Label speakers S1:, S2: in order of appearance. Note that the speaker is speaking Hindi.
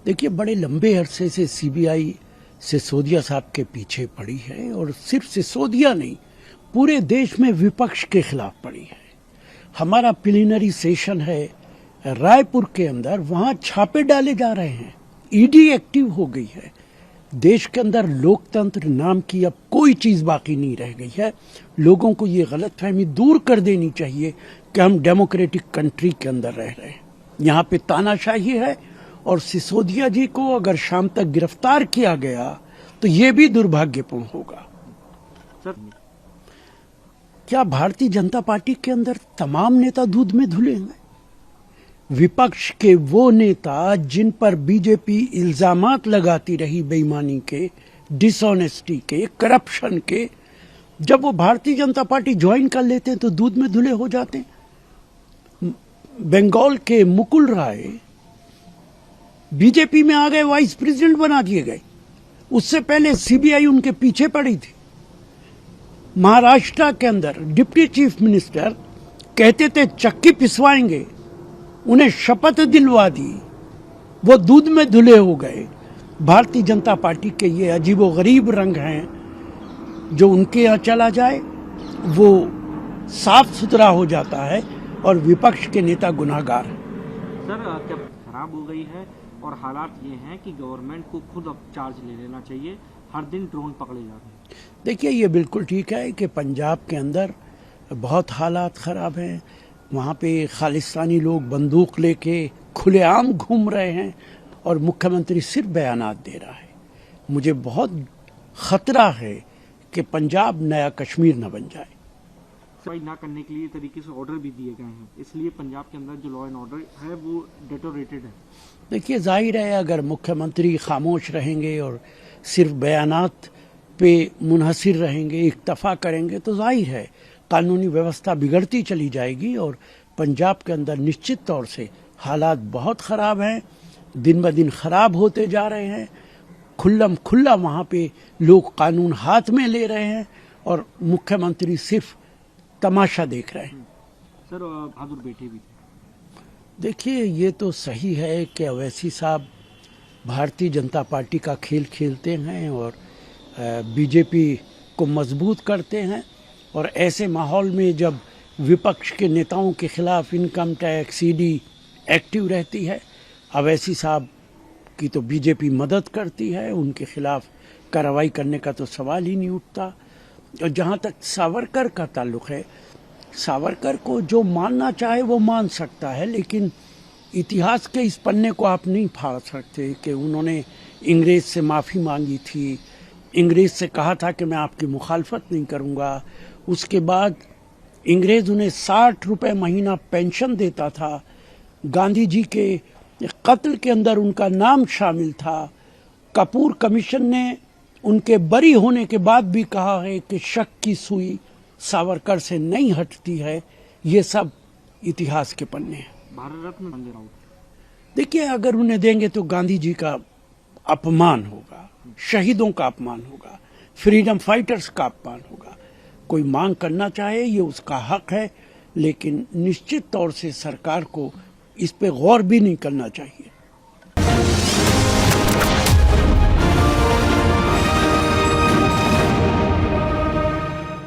S1: देखिए, बड़े लंबे अरसे से सीबीआई सिसोदिया साहब के पीछे पड़ी है और सिर्फ सिसोदिया नहीं, पूरे देश में विपक्ष के खिलाफ पड़ी है। हमारा प्लीनरी सेशन है रायपुर के अंदर, वहां छापे डाले जा रहे हैं, ईडी एक्टिव हो गई है। देश के अंदर लोकतंत्र नाम की अब कोई चीज बाकी नहीं रह गई है। लोगों को ये गलतफहमी दूर कर देनी चाहिए कि हम डेमोक्रेटिक कंट्री के अंदर रह रहे हैं। यहाँ पे तानाशाही है और सिसोदिया जी को अगर शाम तक गिरफ्तार किया गया तो ये भी दुर्भाग्यपूर्ण होगा।
S2: सर,
S1: क्या भारतीय जनता पार्टी के अंदर तमाम नेता दूध में धुले हैं? विपक्ष के वो नेता जिन पर बीजेपी इल्जामात लगाती रही बेईमानी के, डिसऑनेस्टी के, करप्शन के, जब वो भारतीय जनता पार्टी ज्वाइन कर लेते हैं तो दूध में धुले हो जाते हैं। बंगाल के मुकुल राय बीजेपी में आ गए, वाइस प्रेसिडेंट बना दिए गए। उससे पहले सीबीआई उनके पीछे पड़ी थी। महाराष्ट्र के अंदर डिप्टी चीफ मिनिस्टर कहते थे चक्की पिसवाएंगे, उन्हें शपथ दिलवा दी, वो दूध में धुले हो गए। भारतीय जनता पार्टी के ये अजीबोगरीब रंग हैं, जो उनके यहाँ चला जाए वो साफ सुथरा हो जाता है और विपक्ष के नेता गुनाहगार हैं।
S2: सर, क्या खराब हो गई है और हालात ये हैं कि गवर्नमेंट को खुद अब चार्ज ले लेना चाहिए, हर दिन ड्रोन पकड़े जा रहे हैं।
S1: देखिए, ये बिल्कुल ठीक है कि पंजाब के अंदर बहुत हालात खराब हैं। वहाँ पे खालिस्तानी लोग बंदूक लेके खुलेआम घूम रहे हैं और मुख्यमंत्री सिर्फ बयानात दे रहा है। मुझे बहुत खतरा है कि पंजाब नया कश्मीर न बन जाए।
S2: सफाई ना करने के लिए तरीके से ऑर्डर भी दिए गए हैं, इसलिए पंजाब के अंदर जो लॉ एंड ऑर्डर है वो डिटोरेटेड है।
S1: देखिए, जाहिर है अगर मुख्यमंत्री खामोश रहेंगे और सिर्फ बयानात पे मुनहसिर रहेंगे, इक्तफा करेंगे, तो जाहिर है कानूनी व्यवस्था बिगड़ती चली जाएगी और पंजाब के अंदर निश्चित तौर से हालात बहुत ख़राब हैं, दिन ब दिन ख़राब होते जा रहे हैं। खुल्लम खुल्ला वहाँ पे लोग कानून हाथ में ले रहे हैं और मुख्यमंत्री सिर्फ तमाशा देख रहे हैं।
S2: सर, बहादुर बेटे भी थे।
S1: देखिए, ये तो सही है कि अवैसी साहब भारतीय जनता पार्टी का खेल खेलते हैं और बीजेपी को मजबूत करते हैं। और ऐसे माहौल में जब विपक्ष के नेताओं के खिलाफ इनकम टैक्स, ईडी एक्टिव रहती है, अवैसी साहब की तो बीजेपी मदद करती है, उनके खिलाफ कार्रवाई करने का तो सवाल ही नहीं उठता। और जहाँ तक सावरकर का ताल्लुक़ है, सावरकर को जो मानना चाहे वो मान सकता है, लेकिन इतिहास के इस पन्ने को आप नहीं फाड़ सकते कि उन्होंने अंग्रेज़ से माफ़ी मांगी थी, अंग्रेज़ से कहा था कि मैं आपकी मुखालफत नहीं करूँगा। उसके बाद अंग्रेज़ उन्हें 60 रुपये महीना पेंशन देता था। गांधी जी के कत्ल के अंदर उनका नाम शामिल था। कपूर कमीशन ने उनके बरी होने के बाद भी कहा है कि शक की सुई सावरकर से नहीं हटती है। ये सब इतिहास के पन्ने हैं।
S2: भारत रत्न संजय राउत,
S1: देखिए, अगर उन्हें देंगे तो गांधी जी का अपमान होगा, शहीदों का अपमान होगा, फ्रीडम फाइटर्स का अपमान होगा। कोई मांग करना चाहे ये उसका हक है, लेकिन निश्चित तौर से सरकार को इस पे गौर भी नहीं करना चाहिए।